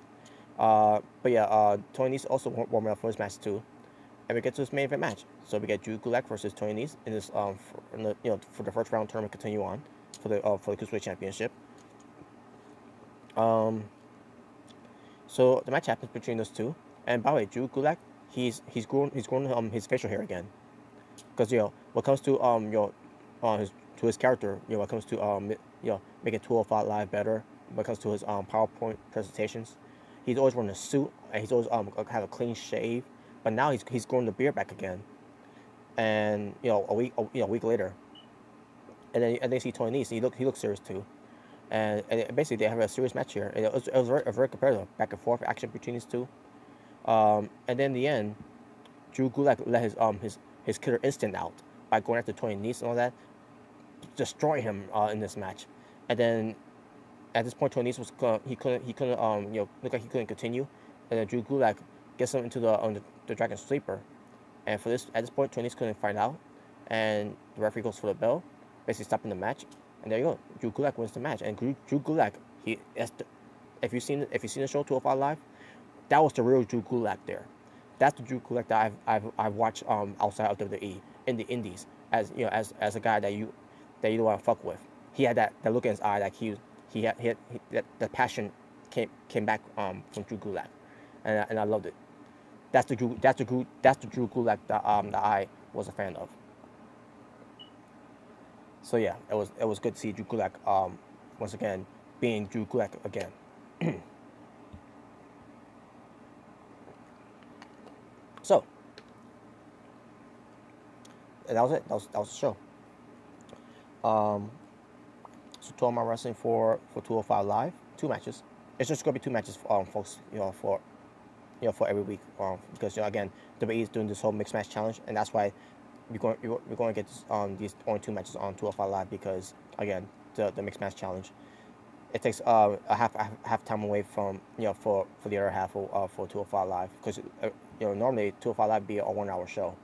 But yeah, Tony Nese also warming up for his match too, and we get to his main event match. So we get Drew Gulak versus Tony Nese in this for the first round tournament continue on for the Cruiserweight Championship. Um, so the match happens between those two, and by the way, Drew Gulak, he's grown his facial hair again, because what comes to his to his character, when it comes to making 205 Live better, when it comes to his PowerPoint presentations, he's always wearing a suit and he's always have a clean shave, but now he's growing the beard back again, and a week later, and they see Tony Nese, he looks serious too, and basically they have a serious match here, and it was very competitive, back and forth action between these two, and then in the end, Drew Gulak let his killer instinct out by going after Tony Nese and all that, destroy him in this match, and then at this point Tony Nese he couldn't look like he couldn't continue, and then Drew Gulak gets him into the Dragon Sleeper, and at this point Tony Nese couldn't find out, and the referee goes for the bell, basically stopping the match, and there you go, Drew Gulak wins the match, and Drew Gulak if you've seen the show 205 Live, that was the real Drew Gulak there. That's the Drew Gulak that I've watched outside of WWE in the Indies, as a guy that you don't want to fuck with. He had that look in his eye, like he had that the passion came back from Drew Gulak, and I loved it. That's the Drew Gulak that I was a fan of. So yeah, it was good to see Drew Gulak once again being Drew Gulak again. So that was it. That was the show. Um, so 12 my wrestling for 205 Live, 2 matches. It's just gonna be 2 matches, folks. For every week, because again, WWE is doing this whole mixed match challenge, and that's why we're going to get these only 2 matches on 205 Live, because again, the mixed match challenge, it takes a half time away from for the other half for 205 Live, because normally 205 Live be a 1 hour show,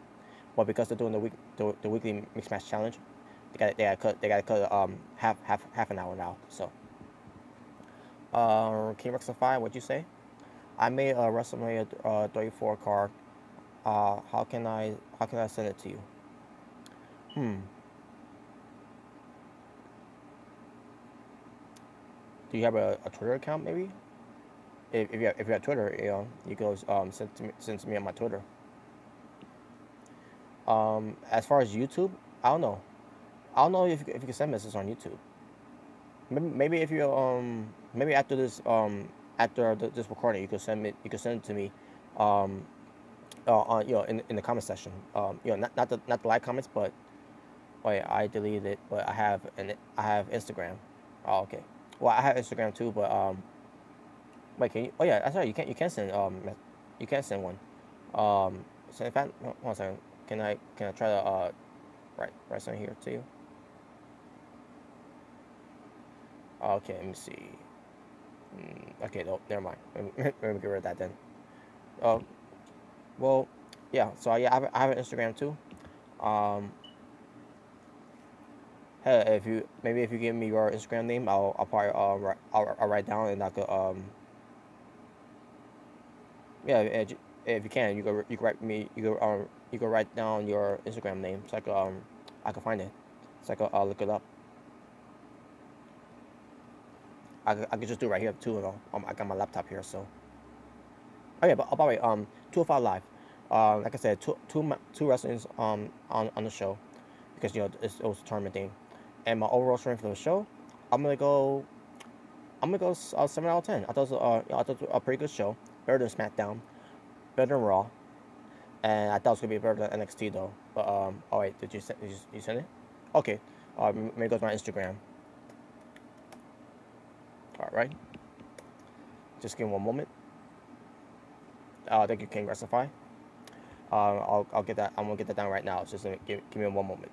but because they're doing the weekly mixed match challenge, they got to cut half an hour now. So King Rectify, what'd you say? I made a WrestleMania 34 card. How can I send it to you? Do you have a Twitter account maybe? If you have Twitter, you can send to me on my Twitter. As far as YouTube, I don't know. I don't know if you can send messages on YouTube. Maybe if you maybe after this this recording, you could send it to me, on in the comment section. Not the like comments, but wait, I deleted it, but I have Instagram. Oh, okay. Well, I have Instagram too, but wait, can you? Oh yeah, that's right. You can send you can send one. So in fact, hold on a second. Can I try to write something here to you? Okay, let me see. Okay, no, never mind. Let me get rid of that then. Well, yeah. So yeah, I have an Instagram too. Um, hey, if you give me your Instagram name, I'll probably I'll write down, and I could yeah, if you can, you can write me you can write down your Instagram name, so I can find it, so I can look it up. I could just do it right here too. I got my laptop here, so. Oh yeah, but by the way, 205 Live, like I said, two wrestlings on the show, because it was a tournament thing, and my overall strength for the show, I'm gonna go 7 out of 10. I thought it was a pretty good show, better than SmackDown, better than Raw, and I thought it was gonna be better than NXT though. But all right, did you send it? Okay, maybe go to my Instagram. All right, just give me 1 moment. Thank you, King Rectify. I'll get that. I'm gonna get that down right now. Just give me 1 moment.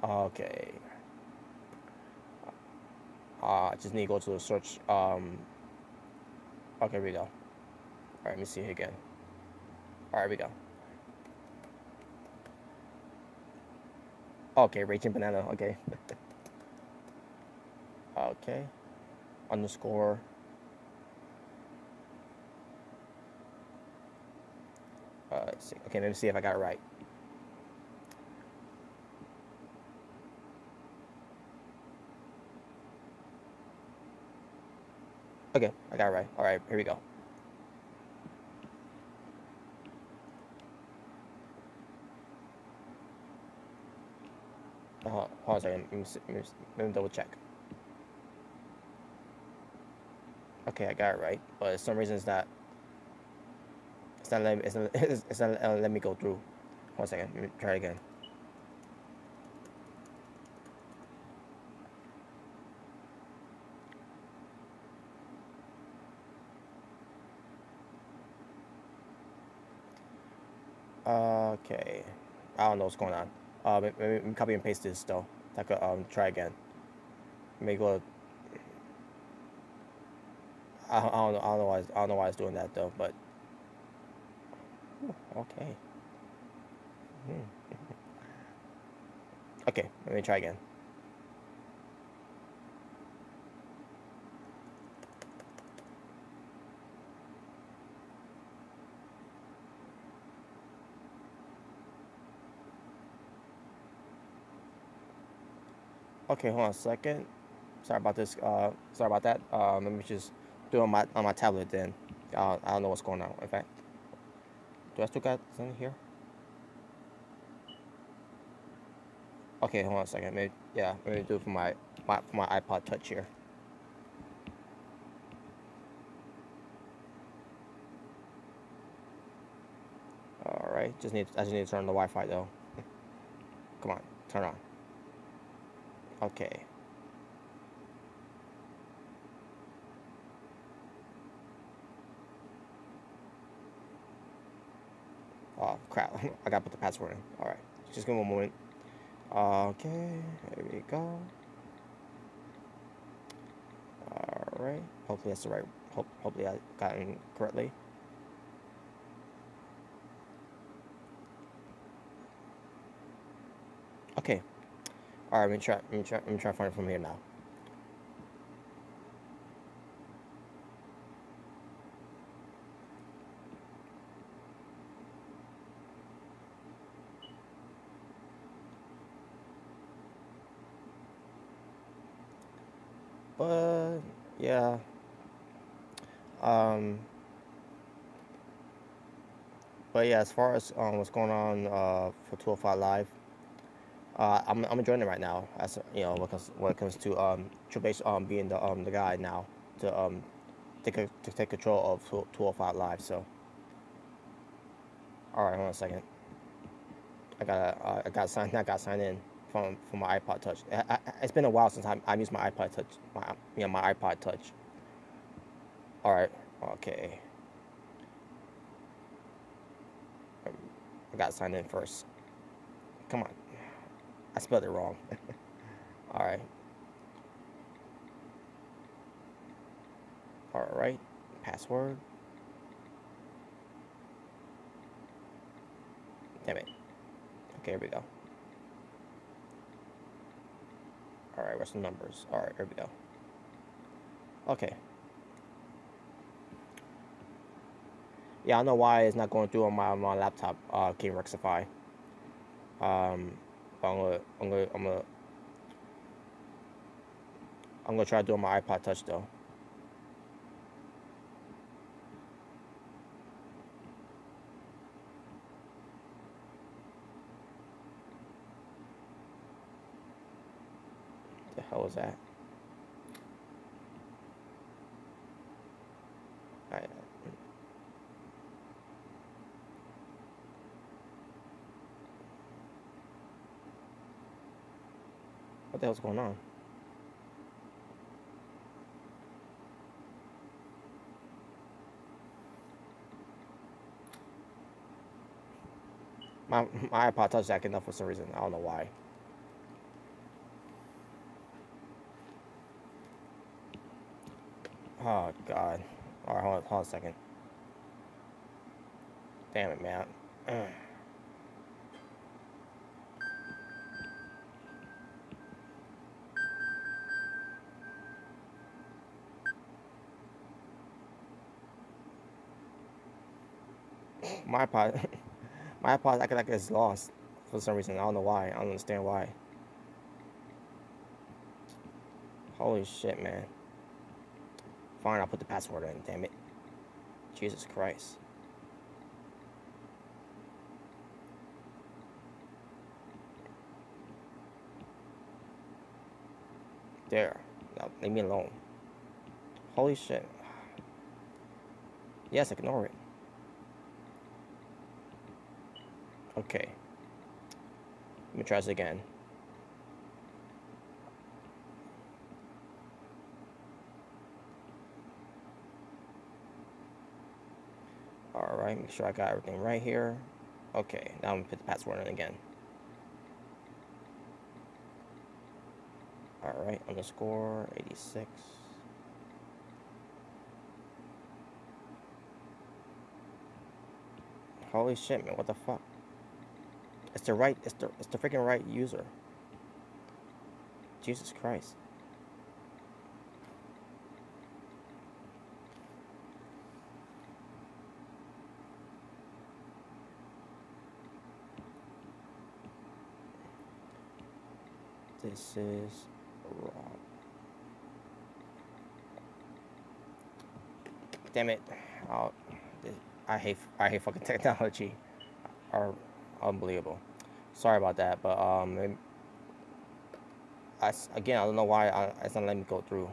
Okay. I just need to go to the search. Okay, here we go. All right, let me see it again. All right, here we go. Okay, Raging Banana. Okay. Okay. Underscore. see. Okay, let me see if I got it right. Okay, I got it right. All right, here we go. Hold on a second. Let me double check. Okay, I got it right, but for some reason it's not letting it's not letting me go through. Hold on a second. Let me try it again. Okay, I don't know what's going on. Let me copy and paste this though. I could try again. Maybe go. I don't know why it's doing that though, but okay. Okay, let me try again. Okay, hold on a second. Sorry about this. Sorry about that. Let me just do it on my tablet then. I don't know what's going on. In fact, do I still got something here? Okay, hold on a second. Maybe let me do it for my iPod Touch here. All right, I just need to turn on the Wi-Fi though. Come on, turn on. Okay. Oh crap! I gotta put the password in. All right, just give me a moment. Okay, there we go. All right. Hopefully that's the right. Hopefully I got it correctly. Okay. All right. Let me try to find it from here now. But yeah. Um. But yeah, as far as what's going on for 205 Live, I'm enjoying it right now. As you know, when it comes to Triple H being the guy now to take control of 205 Live. So all right, hold on a second. I got signed in from my iPod Touch. It's been a while since I used my iPod Touch. My iPod Touch. All right, okay. I got signed in first. Come on, I spelled it wrong. All right. All right. Password. Damn it. Okay, here we go. All right, where's the numbers? All right, here we go. Okay. Yeah, I don't know why it's not going through on my laptop. King Rectify. Um, I'm gonna try to do it on my iPod Touch though. What the hell was that? I, what the hell's going on? My iPod Touch is acting up for some reason. I don't know why. Oh God. All right, hold on a second. Damn it, man. My iPod. My iPod acting like it's lost for some reason. I don't know why. I don't understand why. Holy shit, man. Fine, I'll put the password in. Damn it. Jesus Christ. There. Now, leave me alone. Holy shit. Yes, ignore it. Okay. Let me try this again. Alright, make sure I got everything right here. Okay, now I'm gonna put the password in again. Alright, underscore 86. Holy shit, man, what the fuck? It's the freaking right user. Jesus Christ. This is wrong. Damn it. Oh, I hate fucking technology. Are unbelievable. Sorry about that, but again, I don't know why it's not letting me go through.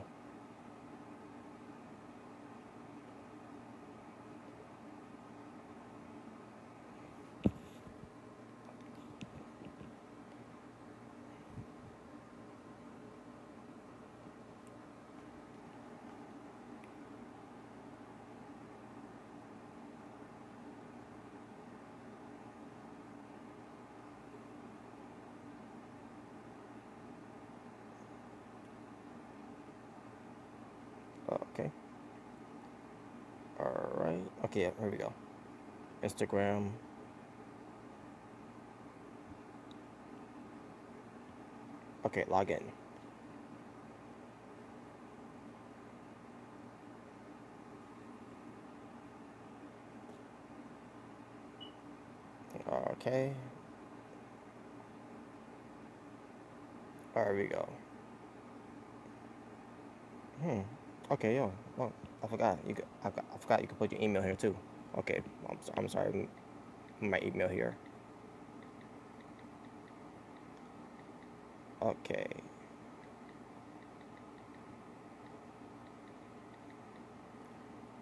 Okay. Alright. Okay, here we go. Instagram. Okay, log in. Okay. There we go. Okay, yo. Well, I forgot. I forgot you could put your email here too. Okay. I'm sorry. My email here. Okay.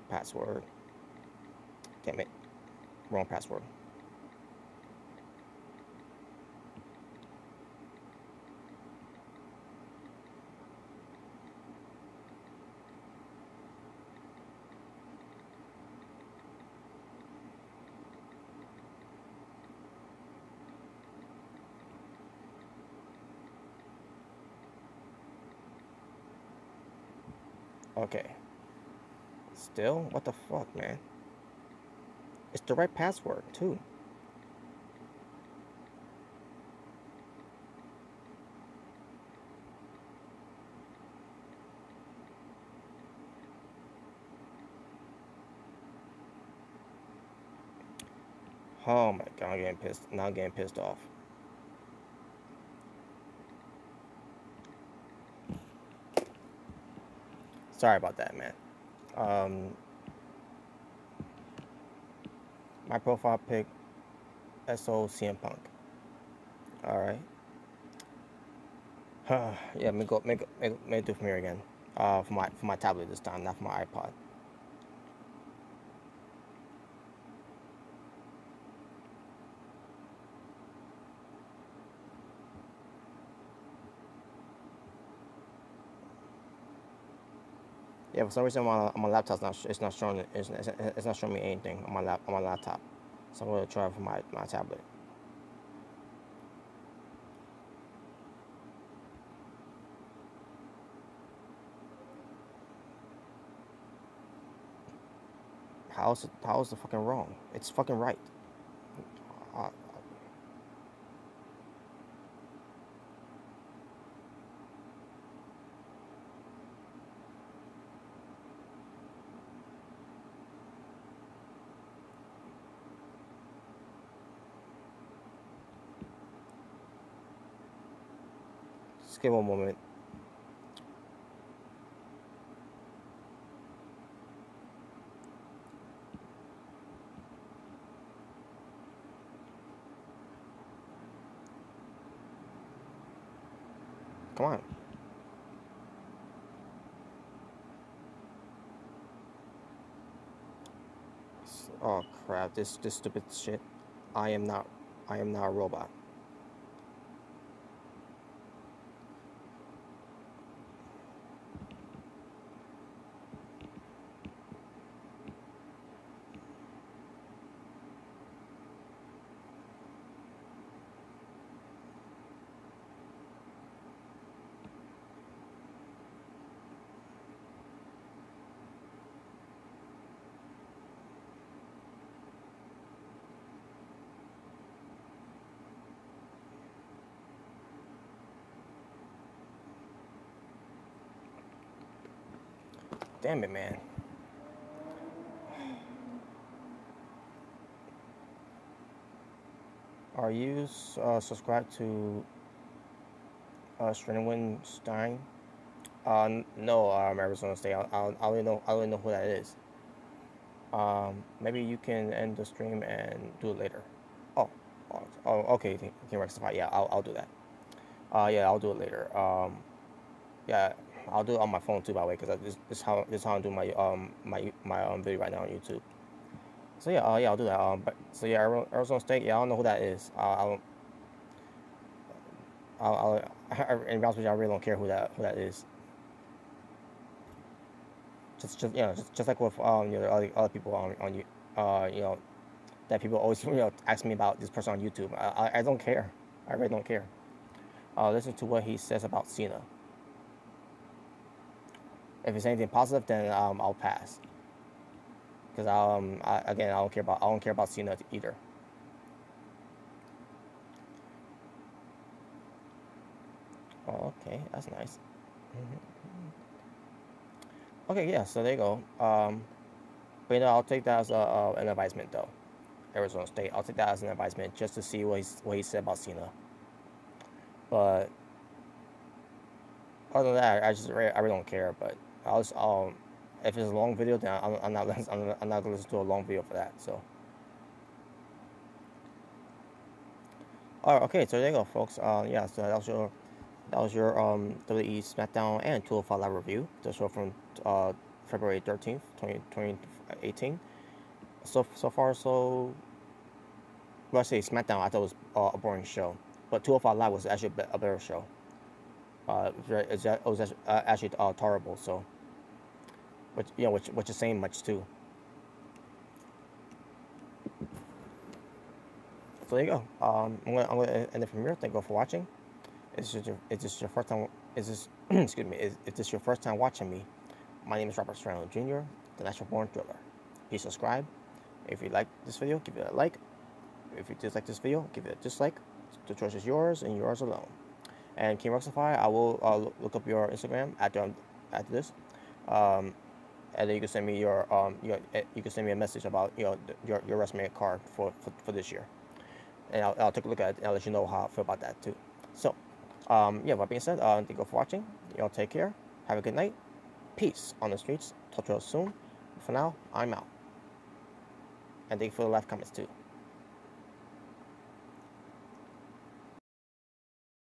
Password. Damn it. Wrong password. Okay. Still? What the fuck, man? It's the right password, too. Oh my god, I'm getting pissed. Now I'm getting pissed off. Sorry about that, man. My profile pic, SOCM Punk. Alright. Yeah, make it do from here again. For my tablet this time, not for my iPod. Yeah, for some reason on my laptop it's not showing it's not showing me anything on my laptop. So I'm gonna try it for my tablet. How is it fucking wrong? It's fucking right. Uh, give one moment. Come on. Oh crap! This stupid shit. I am not a robot. Damn it, man. Are you subscribed to Stein? No, Arizona State. I don't know who that is. Maybe you can end the stream and do it later. Oh, okay. You can rectify. Yeah, I'll do that. Yeah, I'll do it later. Yeah, I'll do it on my phone too, by the way, because this is how I'm doing my video right now on YouTube. So yeah, yeah, I'll do that. But so yeah, Arizona State. Yeah, I don't know who that is. In reality, I really don't care who that is. Just you know, just like with you know, other people on you, you know, that people always you know ask me about this person on YouTube. I don't care. I really don't care. Listen to what he says about Cena. If it's anything positive, then I'll pass. Because again, I don't care about Cena either. Oh, okay, that's nice. Okay, yeah. So there you go. But you know, I'll take that as an advisement though. Arizona State. I'll take that as an advisement just to see what he said about Cena. But other than that, I really don't care. But I'll just if it's a long video, then I'm not I'm not gonna listen to a long video for that. So. Alright, okay, so there you go, folks. Yeah, so that was your WWE SmackDown and 205 Live review. The show from February 13th, 2018. So far, so well, I say SmackDown, I thought it was a boring show, but 205 Live was actually a better show. It was actually tolerable. So, which is saying much too. So there you go. I'm gonna end it from here. Thank you all for watching. Is this your first time? Is this excuse me? If this your first time watching me, my name is Robert Serrano Jr., the Natural Born Thriller. Please subscribe. If you like this video, give it a like. If you dislike this video, give it a dislike. The choice is yours and yours alone. And King Ruxify, I will look up your Instagram after this, and then you can send me you can send me a message about your WrestleMania card for this year, and I'll take a look at it and I'll let you know how I feel about that too. So, yeah, with that being said, thank you for watching. Y'all take care. Have a good night. Peace on the streets. Talk to you all soon. For now, I'm out. And thank you for the live comments too.